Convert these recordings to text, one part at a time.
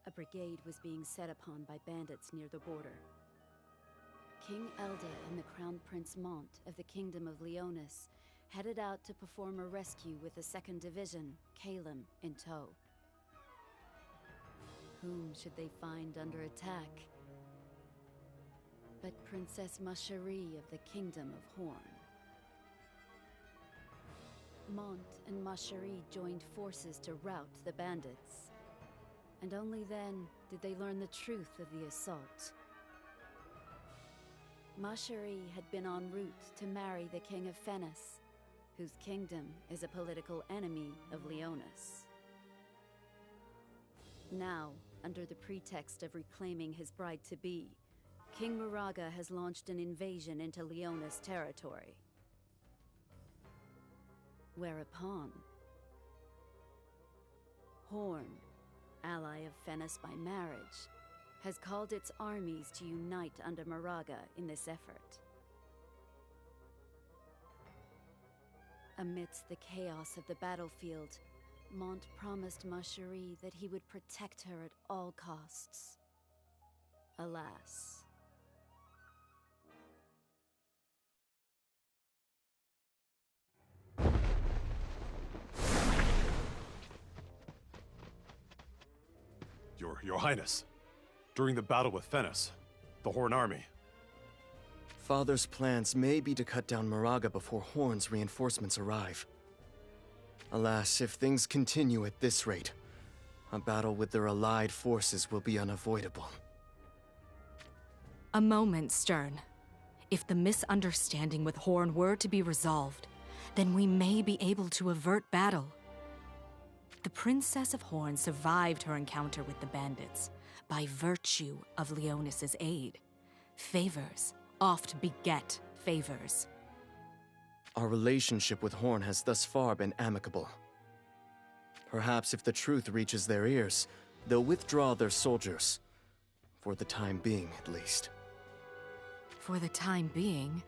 A brigade was being set upon by bandits near the border. King Elda and the Crown Prince Mont of the Kingdom of Leonis headed out to perform a rescue with the 2nd Division, Calum, in tow. Whom should they find under attack but Princess Macherie of the Kingdom of Horn? Mont and Macherie joined forces to rout the bandits, and only then did they learn the truth of the assault. Macherie had been en route to marry the King of Fennis, whose kingdom is a political enemy of Leonis. Now, under the pretext of reclaiming his bride-to-be, King Moraga has launched an invasion into Leonis territory. Whereupon, Horn, ally of Fennis by marriage, has called its armies to unite under Moraga in this effort. Amidst the chaos of the battlefield, Mont promised Macherie that he would protect her at all costs. Alas. Your Highness, during the battle with Fennis, the Horn army... Father's plans may be to cut down Moraga before Horn's reinforcements arrive. Alas, if things continue at this rate, a battle with their allied forces will be unavoidable. A moment, Stern. If the misunderstanding with Horn were to be resolved, then we may be able to avert battle. The Princess of Horn survived her encounter with the bandits by virtue of Leonis' aid. Favors oft beget favors. Our relationship with Horn has thus far been amicable. Perhaps if the truth reaches their ears, they'll withdraw their soldiers. For the time being, at least. For the time being?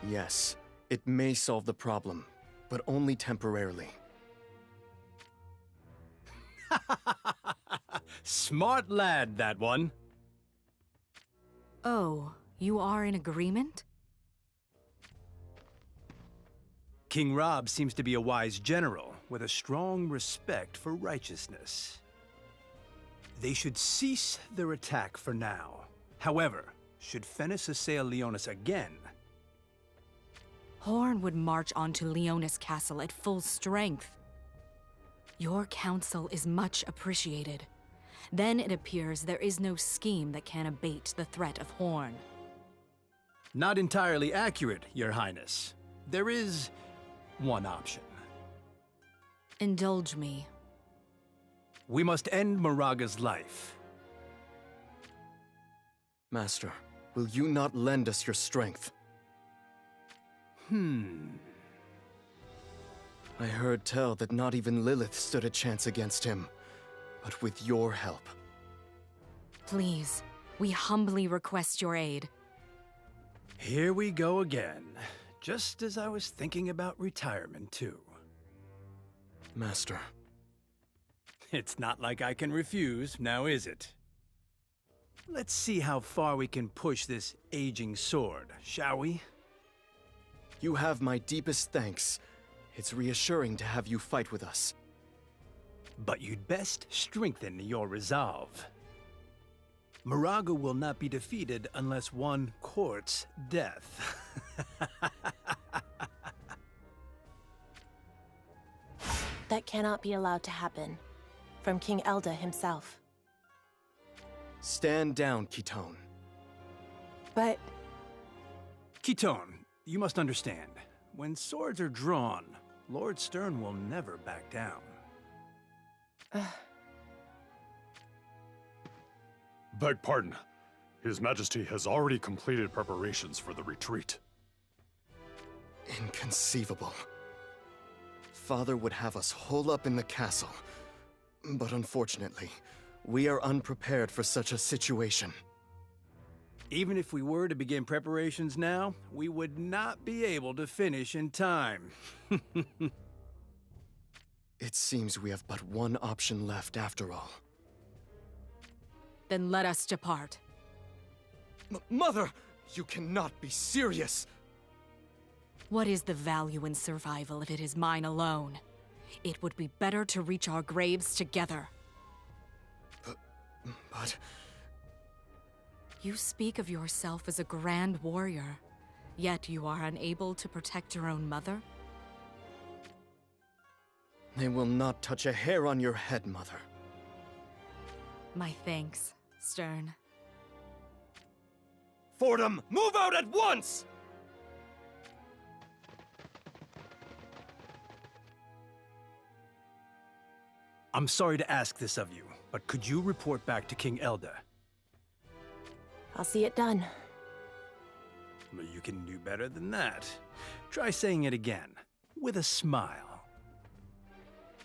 Yes, it may solve the problem, but only temporarily. Smart lad, that one. Oh, you are in agreement? King Rob seems to be a wise general, with a strong respect for righteousness. They should cease their attack for now. However, should Fennis assail Leonis again... Horn would march onto Leonis Castle at full strength. Your counsel is much appreciated. Then it appears there is no scheme that can abate the threat of Horn. Not entirely accurate, Your Highness. There is one option. Indulge me. We must end Moraga's life. Master, will you not lend us your strength? I heard tell that not even Lilith stood a chance against him. But with your help... Please, we humbly request your aid. Here we go again. Just as I was thinking about retirement, too. Master. It's not like I can refuse, now is it? Let's see how far we can push this aging sword, shall we? You have my deepest thanks. It's reassuring to have you fight with us. But you'd best strengthen your resolve. Moraga will not be defeated unless one courts death. That cannot be allowed to happen. From King Elda himself. Stand down, Kitone. But... Kitone, you must understand. When swords are drawn, Lord Stern will never back down. Beg pardon. His Majesty has already completed preparations for the retreat. Inconceivable. Father would have us hole up in the castle. But unfortunately, we are unprepared for such a situation. Even if we were to begin preparations now, we would not be able to finish in time. It seems we have but one option left after all. Then let us depart. Mother! You cannot be serious! What is the value in survival if it is mine alone? It would be better to reach our graves together. But... You speak of yourself as a grand warrior, yet you are unable to protect your own mother? They will not touch a hair on your head, Mother. My thanks, Stern. Fordham, move out at once! I'm sorry to ask this of you, but could you report back to King Elda? I'll see it done. Well, you can do better than that. Try saying it again, with a smile.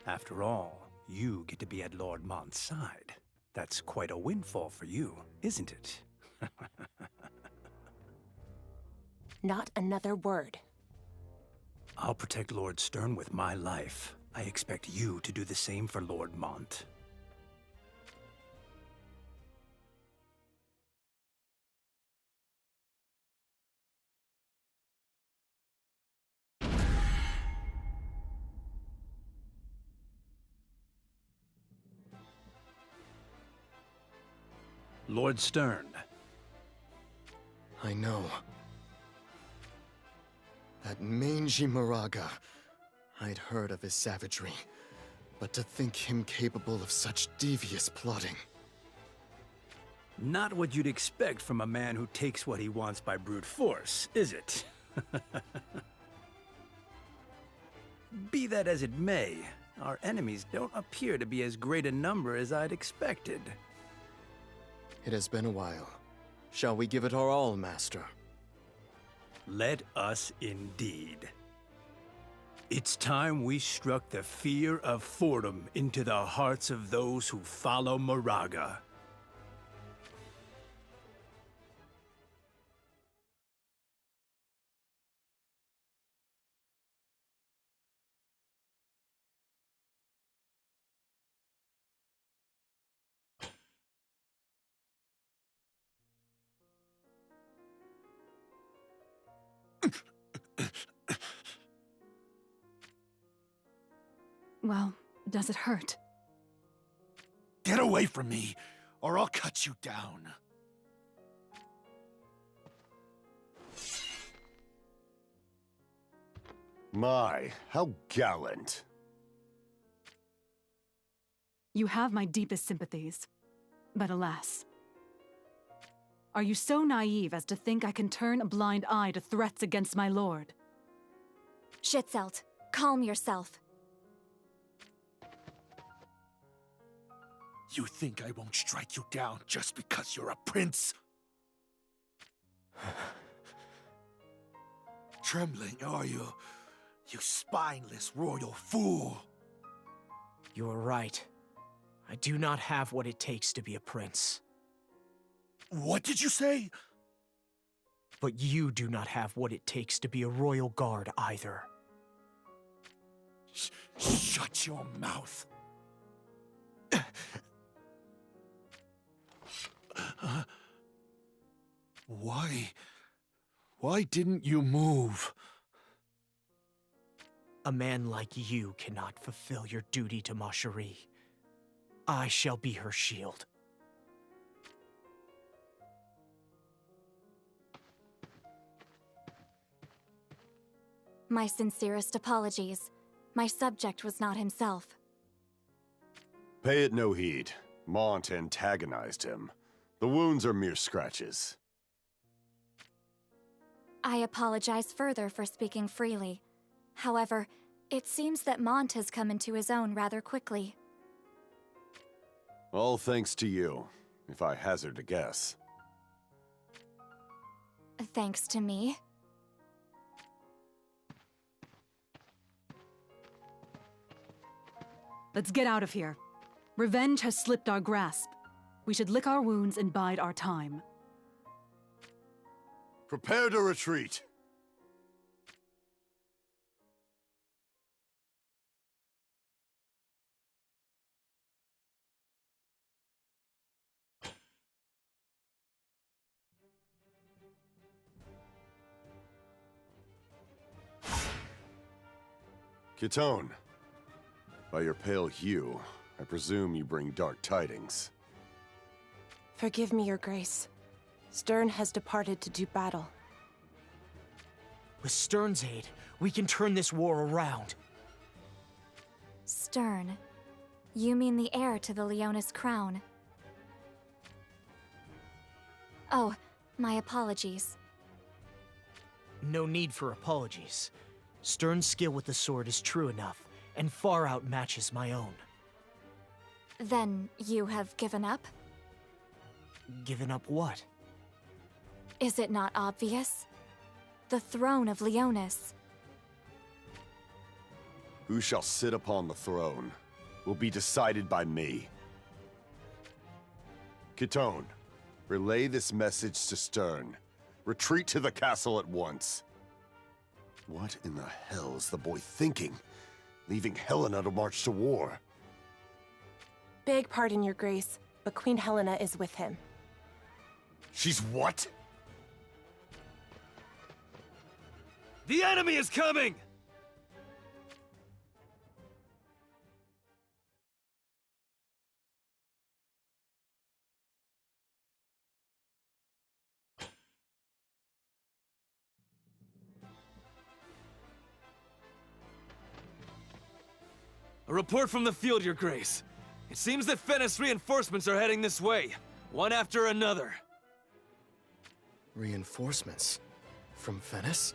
After all, you get to be at Lord Mont's side. That's quite a windfall for you, isn't it? Not another word. I'll protect Lord Stern with my life. I expect you to do the same for Lord Mont. Lord Stern. I know. That mangy Moraga. I'd heard of his savagery, but to think him capable of such devious plotting. Not what you'd expect from a man who takes what he wants by brute force, is it? Be that as it may, our enemies don't appear to be as great a number as I'd expected. It has been a while. Shall we give it our all, Master? Let us indeed. It's time we struck the fear of Fordham into the hearts of those who follow Moraga. Well, does it hurt? Get away from me, or I'll cut you down. My, how gallant. You have my deepest sympathies. But alas. Are you so naive as to think I can turn a blind eye to threats against my lord? Schitzelt, calm yourself. You think I won't strike you down just because you're a prince? Trembling, are you? You spineless royal fool! You are right. I do not have what it takes to be a prince. What did you say? But you do not have what it takes to be a royal guard either. Shut your mouth. Why didn't you move? A man like you cannot fulfill your duty to Ma Cherie. I shall be her shield. My sincerest apologies. My subject was not himself. Pay it no heed. Mont antagonized him. The wounds are mere scratches. I apologize further for speaking freely. However, it seems that Mont has come into his own rather quickly. All thanks to you, if I hazard a guess. Thanks to me. Let's get out of here. Revenge has slipped our grasp. We should lick our wounds and bide our time. Prepare to retreat. Kitone, by your pale hue, I presume you bring dark tidings. Forgive me, Your Grace. Stern has departed to do battle. With Stern's aid, we can turn this war around. Stern. You mean the heir to the Leonis crown? Oh, my apologies. No need for apologies. Stern's skill with the sword is true enough, and far outmatches my own. Then you have given up? Given up what? Is it not obvious? The throne of Leonis. Who shall sit upon the throne will be decided by me. Kitone, relay this message to Stern. Retreat to the castle at once. What in the hell is the boy thinking? Leaving Helena to march to war? Beg pardon, Your Grace, but Queen Helena is with him. She's what? The enemy is coming! A report from the field, Your Grace. It seems that Fennis reinforcements are heading this way, one after another. Reinforcements? From Venice?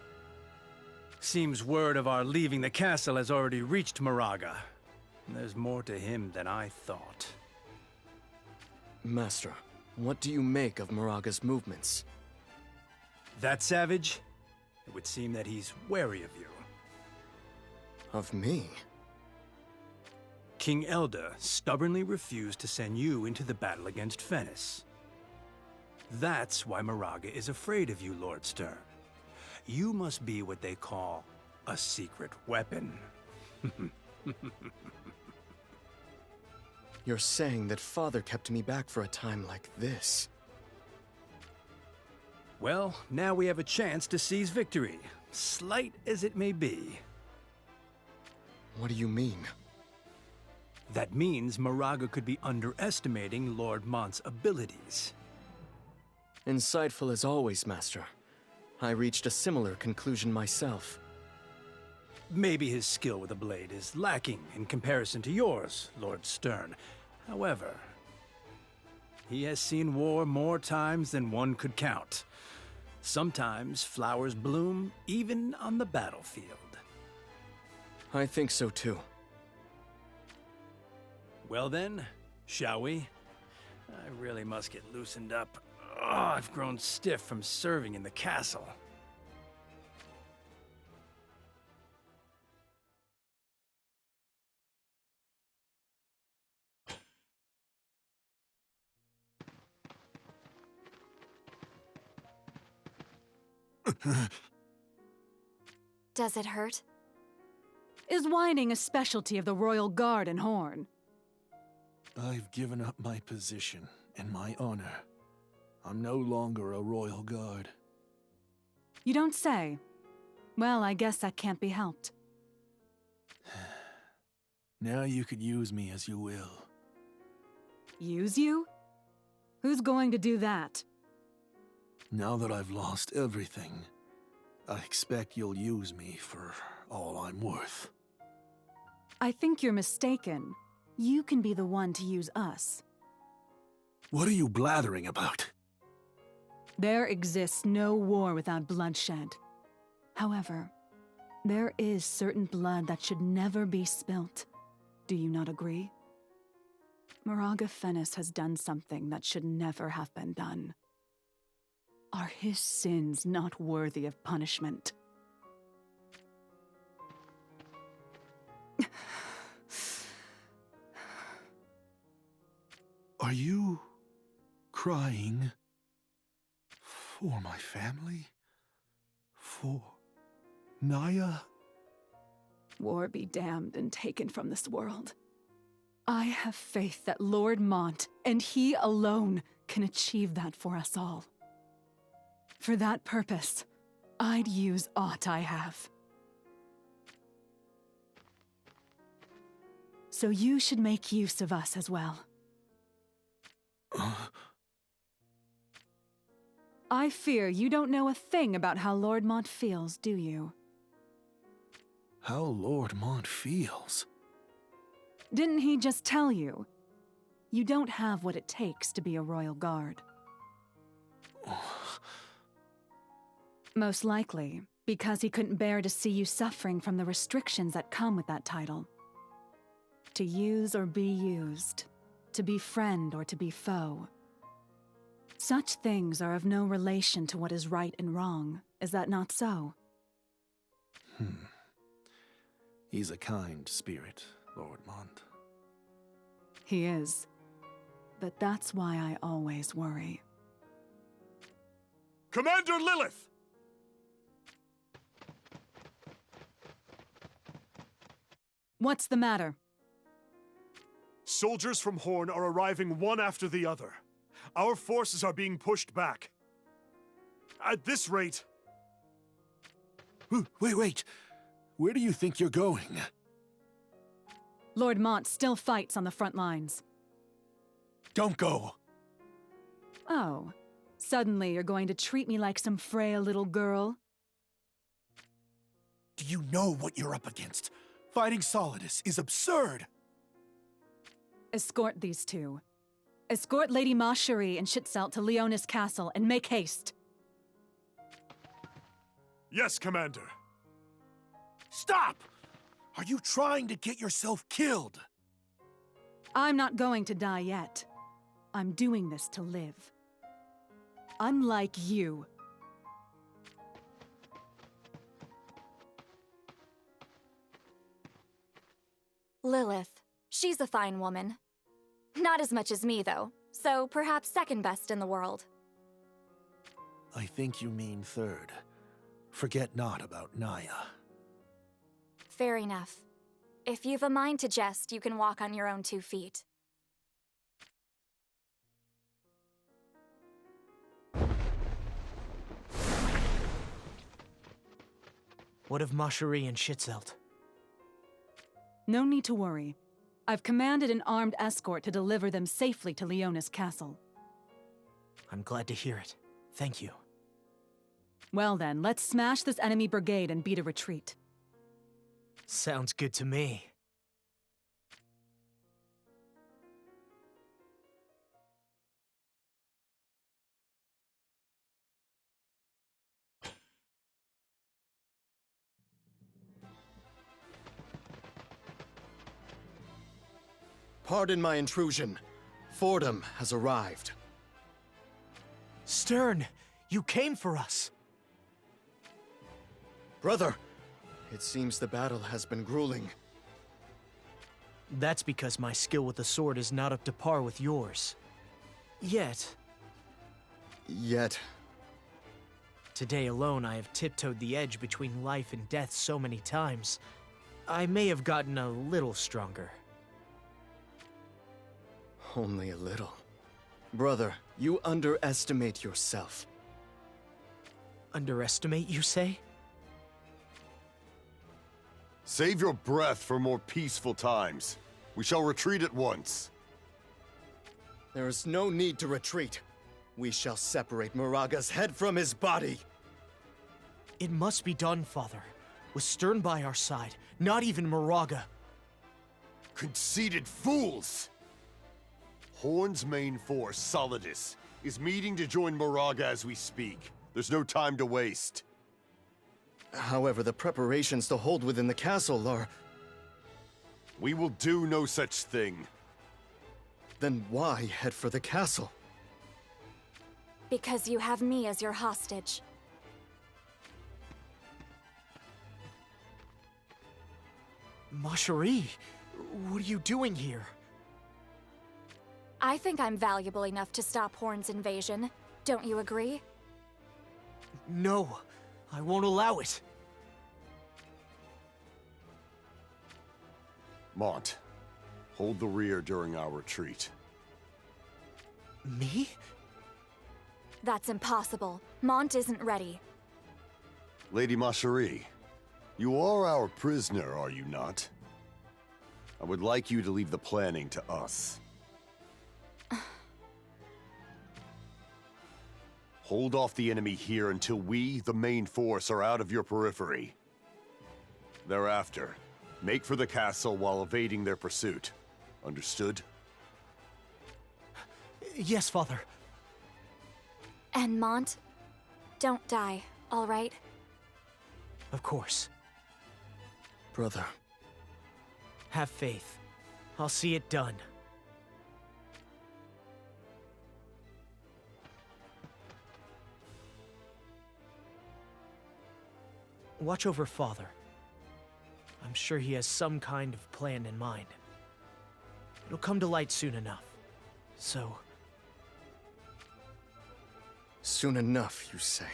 Seems word of our leaving the castle has already reached Moraga. There's more to him than I thought. Master, what do you make of Moraga's movements? That savage? It would seem that he's wary of you. Of me? King Elda stubbornly refused to send you into the battle against Fennis. That's why Moraga is afraid of you, Lord Stern. You must be what they call a secret weapon. You're saying that Father kept me back for a time like this. Well, now we have a chance to seize victory, slight as it may be. What do you mean? That means Moraga could be underestimating Lord Mont's abilities. Insightful as always, Master. I reached a similar conclusion myself. Maybe his skill with a blade is lacking in comparison to yours, Lord Stern. However, he has seen war more times than one could count. Sometimes flowers bloom even on the battlefield. I think so too. Well then, shall we? I really must get loosened up. Oh, I've grown stiff from serving in the castle. Does it hurt? Is whining a specialty of the Royal Guard in Horn? I've given up my position and my honor. I'm no longer a Royal Guard. You don't say. Well, I guess that can't be helped. Now you could use me as you will. Use you? Who's going to do that? Now that I've lost everything, I expect you'll use me for all I'm worth. I think you're mistaken. You can be the one to use us. What are you blathering about? There exists no war without bloodshed. However, there is certain blood that should never be spilt. Do you not agree? Moraga Fennis has done something that should never have been done. Are his sins not worthy of punishment? Are you crying for my family? For Naya? War be damned and taken from this world. I have faith that Lord Mont, and he alone, can achieve that for us all. For that purpose, I'd use aught I have. So you should make use of us as well. I fear you don't know a thing about how Lord Mont feels, do you? How Lord Mont feels? Didn't he just tell you? You don't have what it takes to be a royal guard. Most likely, because he couldn't bear to see you suffering from the restrictions that come with that title. To use or be used, to be friend or to be foe. Such things are of no relation to what is right and wrong, is that not so? He's a kind spirit, Lord Mont. He is. But that's why I always worry. Commander Lilith! What's the matter? Soldiers from Horn are arriving one after the other. Our forces are being pushed back. At this rate... Wait. Where do you think you're going? Lord Mont still fights on the front lines. Don't go! Oh, suddenly you're going to treat me like some frail little girl? Do you know what you're up against? Fighting Solidus is absurd! Escort these two. Escort Lady Macherie and Schittzelt to Leonis Castle and make haste. Yes, Commander. Stop! Are you trying to get yourself killed? I'm not going to die yet. I'm doing this to live. Unlike you. Lilith. She's a fine woman. Not as much as me, though, so perhaps second best in the world. I think you mean third. Forget not about Naya. Fair enough. If you've a mind to jest, you can walk on your own 2 feet. What of Macherie and Schittzelt? No need to worry. I've commanded an armed escort to deliver them safely to Leonis Castle. I'm glad to hear it. Thank you. Well then, let's smash this enemy brigade and beat a retreat. Sounds good to me. Pardon my intrusion. Fordham has arrived. Stern, you came for us. Brother, it seems the battle has been grueling. That's because my skill with the sword is not up to par with yours. Yet. Today alone, I have tiptoed the edge between life and death so many times. I may have gotten a little stronger. Only a little. Brother, you underestimate yourself. Underestimate, you say? Save your breath for more peaceful times. We shall retreat at once. There is no need to retreat. We shall separate Moraga's head from his body. It must be done, Father. With Stern by our side, not even Moraga. Conceited fools! Horn's main force, Solidus, is meeting to join Moraga as we speak. There's no time to waste. However, the preparations to hold within the castle are... We will do no such thing. Then why head for the castle? Because you have me as your hostage. Macherie, what are you doing here? I think I'm valuable enough to stop Horn's invasion. Don't you agree? No, I won't allow it. Mont, hold the rear during our retreat. Me? That's impossible. Mont isn't ready. Lady Macherie, you are our prisoner, are you not? I would like you to leave the planning to us. Hold off the enemy here until we, the main force, are out of your periphery. Thereafter, make for the castle while evading their pursuit. Understood? Yes, Father. And Mont, don't die, all right? Of course. Brother. Have faith. I'll see it done. Watch over Father. I'm sure he has some kind of plan in mind. It'll come to light soon enough. So... Soon enough, you say?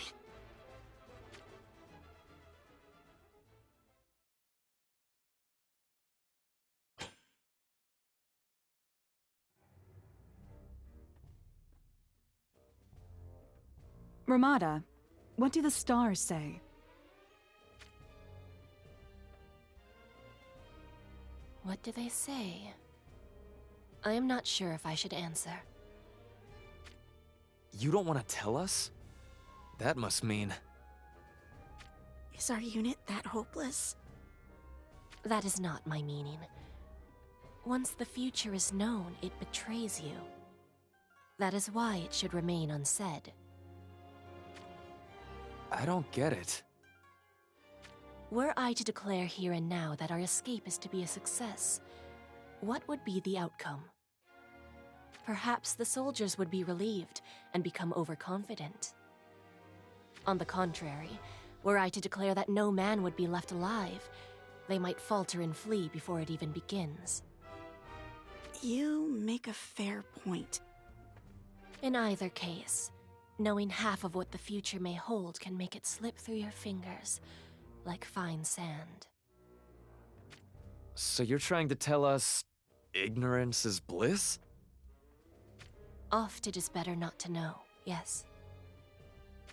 Ramada, what do the stars say? What do they say? I am not sure if I should answer. You don't want to tell us? That must mean... Is our unit that hopeless? That is not my meaning. Once the future is known, it betrays you. That is why it should remain unsaid. I don't get it. Were I to declare here and now that our escape is to be a success, what would be the outcome? Perhaps the soldiers would be relieved and become overconfident. On the contrary, were I to declare that no man would be left alive, they might falter and flee before it even begins. You make a fair point. In either case, knowing half of what the future may hold can make it slip through your fingers, like fine sand. So you're trying to tell us... ignorance is bliss? Oft it is better not to know, yes.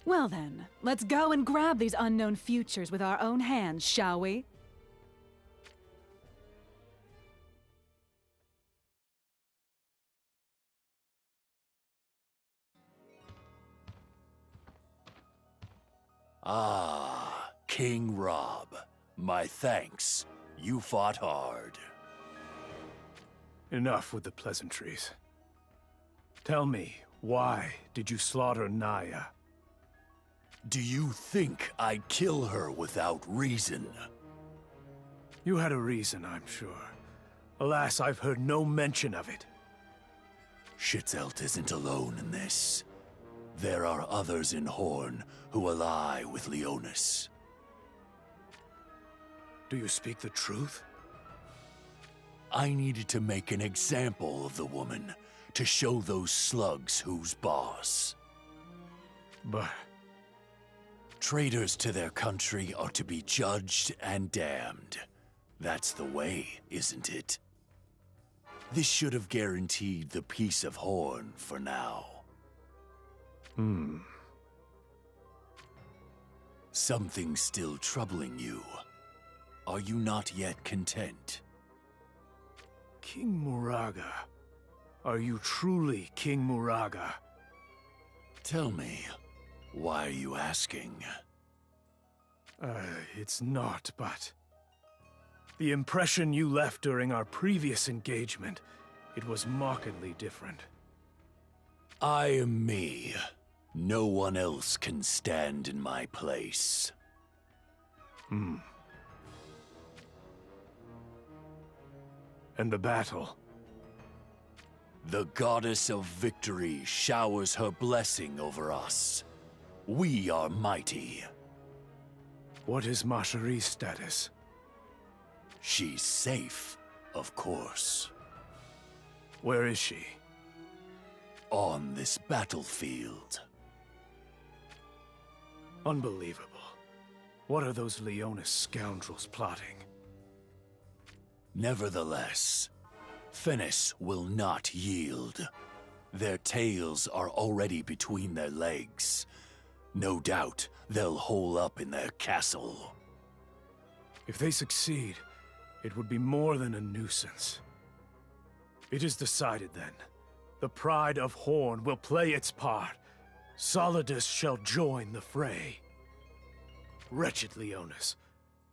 Well then, let's go and grab these unknown futures with our own hands, shall we? Ah, King Rob. My thanks. You fought hard. Enough with the pleasantries. Tell me, why did you slaughter Naya? Do you think I'd kill her without reason? You had a reason, I'm sure. Alas, I've heard no mention of it. Schitzelt isn't alone in this. There are others in Horn who ally with Leonis. Do you speak the truth? I needed to make an example of the woman to show those slugs who's boss. But... traitors to their country are to be judged and damned. That's the way, isn't it? This should have guaranteed the peace of Horn for now. Something's still troubling you. Are you not yet content? King Muraga. Are you truly King Muraga? Tell me, why are you asking? It's not, but... the impression you left during our previous engagement, it was markedly different. I am me. No one else can stand in my place. And the battle? The goddess of victory showers her blessing over us. We are mighty. What is Marjorie's status? She's safe, of course. Where is she? On this battlefield. Unbelievable. What are those Leonis scoundrels plotting? Nevertheless, Fennis will not yield. Their tails are already between their legs. No doubt they'll hole up in their castle. If they succeed, It would be more than a nuisance. It is decided then. The pride of Horn will play its part. Solidus shall join the fray. Wretched Leonis,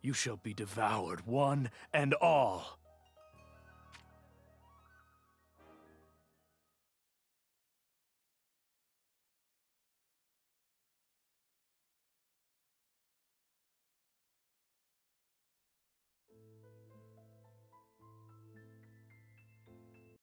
you shall be devoured, one and all.